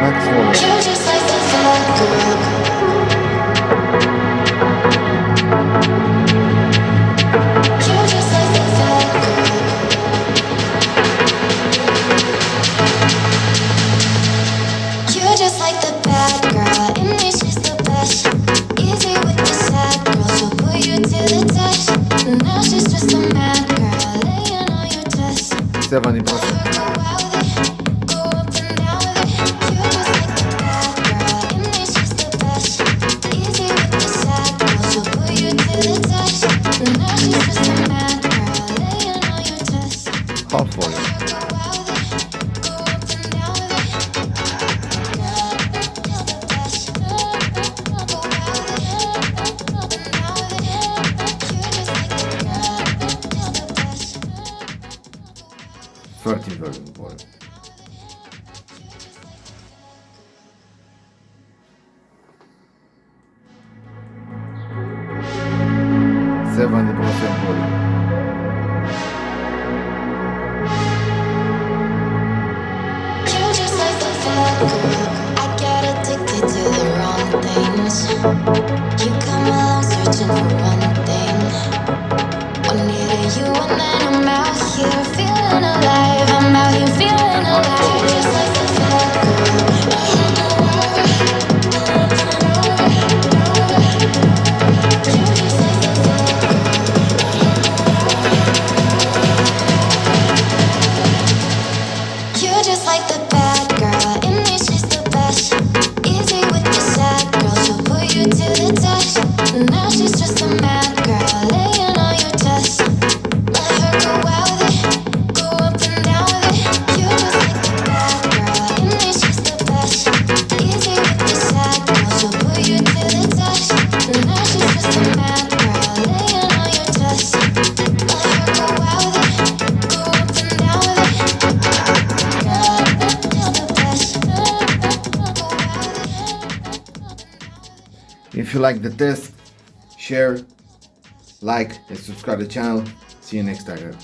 Max volume. Just like the bad girl, and it's just the best. Easy with the sad girl, she'll put you to the test. Now she's just a mad girl, laying on your chest. 70%. Go out with it, go up and down with it. You're just like the bad girl, and it's just the best. Easy with the sad girl, she'll put you to the test. Now she's just a mad girl, laying on your chest. Half volume. Go out with it, go up and down with it. Volume volume. Seventy percent volume. You're just like the vodka. I get addicted to the wrong things. You come along searching for one thing. One needed you and then I'm out here feeling alive. I'm out here feeling alive. You're just like the You're just like the bad girl, and it's just the best. Easy with the sad girl, she'll put you to the test. Now she's just a mad girl, laying on your chest. Let her go out with it, go up and down with it. You're just like the bad girl, and it's just the best. Easy with the sad girl, she'll put you to the test. Now she's just a mad girl, laying on your chest. Let her go out with it, go up and down with it. If you like the test, share, like, and subscribe to the channel. See you next time.